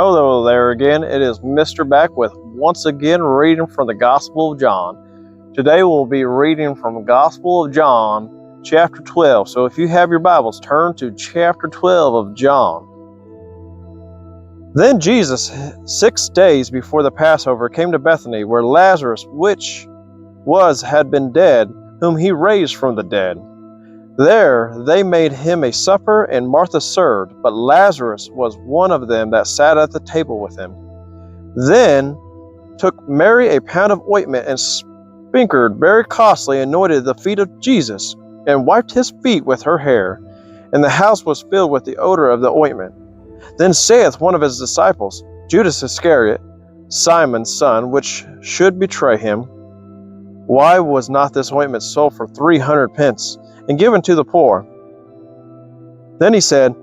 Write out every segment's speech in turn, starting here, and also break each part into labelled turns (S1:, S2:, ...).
S1: Hello there again. It is Mr. Beck with once again reading from the Gospel of John. Today we'll be reading from Gospel of John, chapter 12. So if you have your Bibles, turn to chapter 12 of John. Then Jesus, 6 days before the Passover, came to Bethany, where Lazarus, which had been dead, whom he raised from the dead. There they made him a supper, and Martha served, but Lazarus was one of them that sat at the table with him. Then took Mary a pound of ointment, and sprinkled very costly, anointed the feet of Jesus, and wiped his feet with her hair. And the house was filled with the odor of the ointment. Then saith one of his disciples, Judas Iscariot, Simon's son, which should betray him, Why was not this ointment sold for 300 pence? And given to the poor? Then he said,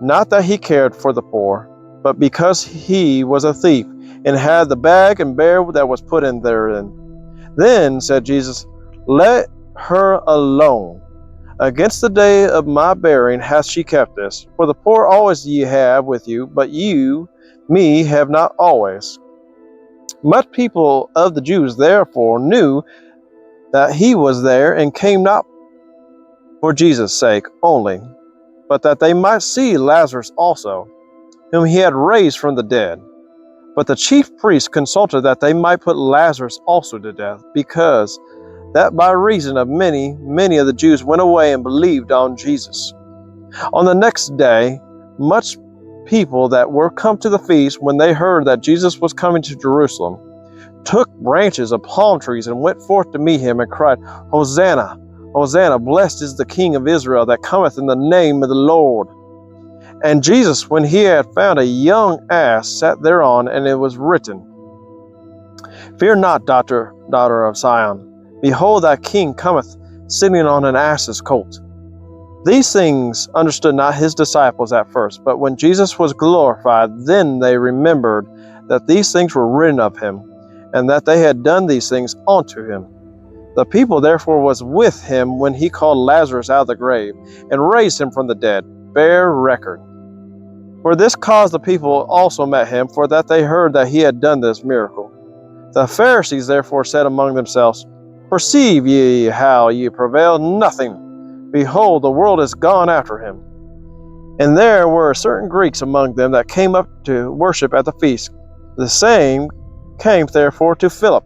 S1: Not that he cared for the poor, but because he was a thief, and had the bag and bear that was put in therein. Then said Jesus, Let her alone. Against the day of my burying hath she kept this. For the poor always ye have with you, but me have not always. Much people of the Jews therefore knew that he was there, and came not for Jesus' sake only, but that they might see Lazarus also, whom he had raised from the dead. But the chief priests consulted that they might put Lazarus also to death, because that by reason of many of the Jews went away and believed on Jesus. On the next day, much people that were come to the feast, when they heard that Jesus was coming to Jerusalem, took branches of palm trees and went forth to meet him, and cried, Hosanna! Hosanna, blessed is the King of Israel that cometh in the name of the Lord. And Jesus, when he had found a young ass, sat thereon, and it was written, Fear not, daughter of Zion. Behold, thy king cometh, sitting on an ass's colt. These things understood not his disciples at first, but when Jesus was glorified, then they remembered that these things were written of him, and that they had done these things unto him. The people therefore was with him when he called Lazarus out of the grave, and raised him from the dead. Bear record. For this cause the people also met him, for that they heard that he had done this miracle. The Pharisees therefore said among themselves, Perceive ye how ye prevail nothing. Behold, the world is gone after him. And there were certain Greeks among them that came up to worship at the feast. The same came therefore to Philip,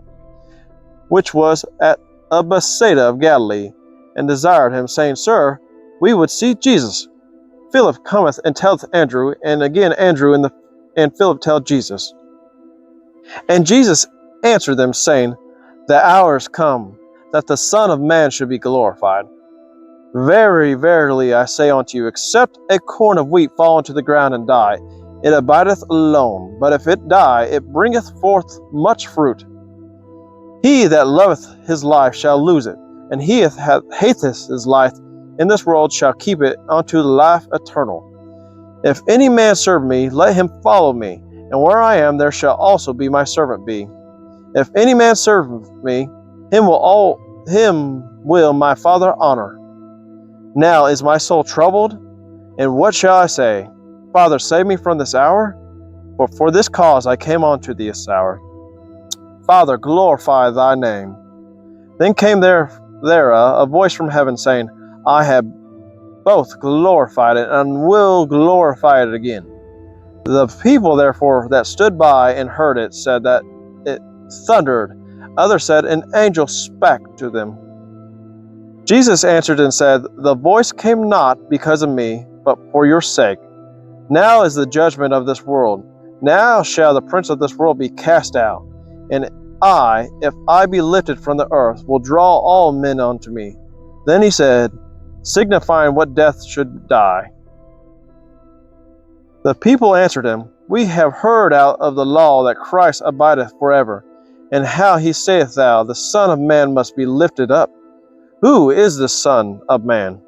S1: which was at Bethsaida of Galilee, and desired him, saying, Sir, we would see Jesus. Philip cometh and telleth Andrew, and again Andrew and Philip tell Jesus. And Jesus answered them, saying, The hour is come, that the Son of Man should be glorified. Very verily I say unto you, except a corn of wheat fall into the ground and die, it abideth alone, but if it die, it bringeth forth much fruit. He that loveth his life shall lose it, and he that hateth his life in this world shall keep it unto life eternal. If any man serve me, let him follow me, and where I am, there shall also be my servant be. If any man serve me, him will my Father honor. Now is my soul troubled, and what shall I say? Father, save me from this hour? For this cause I came unto this hour. Father, glorify thy name. Then came there a voice from heaven, saying, I have both glorified it, and will glorify it again. The people therefore that stood by and heard it said that it thundered. Others said, An angel spake to them. Jesus answered and said, The voice came not because of me, but for your sake. Now is the judgment of this world. Now shall the prince of this world be cast out. And I, if I be lifted from the earth, will draw all men unto me. Then he said, signifying what death should die. The people answered him, We have heard out of the law that Christ abideth forever, and how he saith thou, the Son of Man must be lifted up. Who is the Son of Man?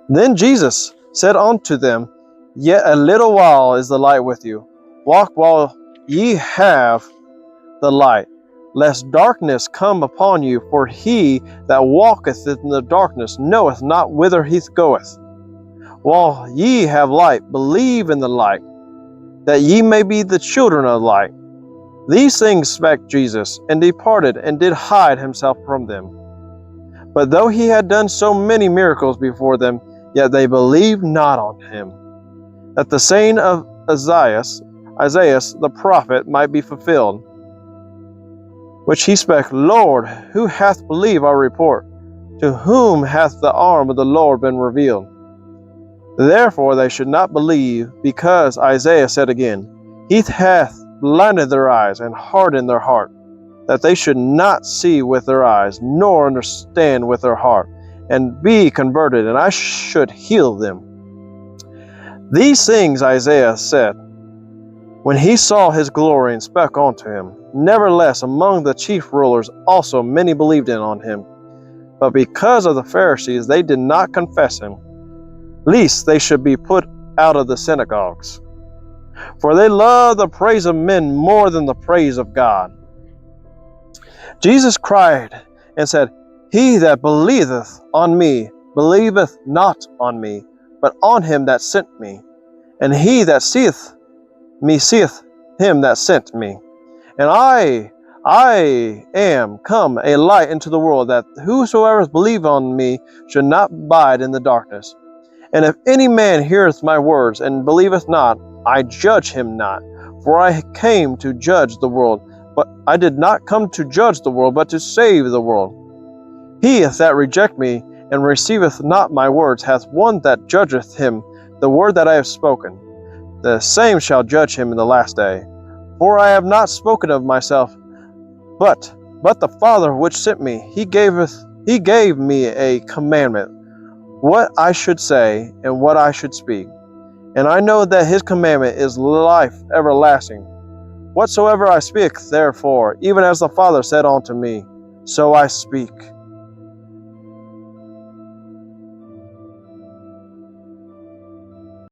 S1: Then Jesus said unto them, Yet a little while is the light with you. Walk while ye have the light, lest darkness come upon you, for he that walketh in the darkness knoweth not whither he goeth. While ye have light, believe in the light, that ye may be the children of light. These things spake Jesus, and departed, and did hide himself from them. But though he had done so many miracles before them, yet they believed not on him, that the saying of Isaiah the prophet might be fulfilled, which he spake, Lord, who hath believed our report? To whom hath the arm of the Lord been revealed? Therefore they should not believe, because Isaiah said again, He hath blinded their eyes, and hardened their heart, that they should not see with their eyes, nor understand with their heart, and be converted, and I should heal them. These things Isaiah said, when he saw his glory, and spake unto him. Nevertheless, among the chief rulers also many believed on him. But because of the Pharisees they did not confess him, lest they should be put out of the synagogues. For they love the praise of men more than the praise of God. Jesus cried and said, He that believeth on me believeth not on me, but on him that sent me. And he that seeth me seeth him that sent me. And I am come a light into the world, that whosoever believe on me should not abide in the darkness. And if any man heareth my words, and believeth not, I judge him not. For I came to judge the world, but I did not come to judge the world, but to save the world. He that rejecteth me, and receiveth not my words, hath one that judgeth him the word that I have spoken. The same shall judge him in the last day. For I have not spoken of myself, but the Father which sent me, he gave me a commandment, what I should say, and what I should speak. And I know that his commandment is life everlasting. Whatsoever I speak, therefore, even as the Father said unto me, so I speak.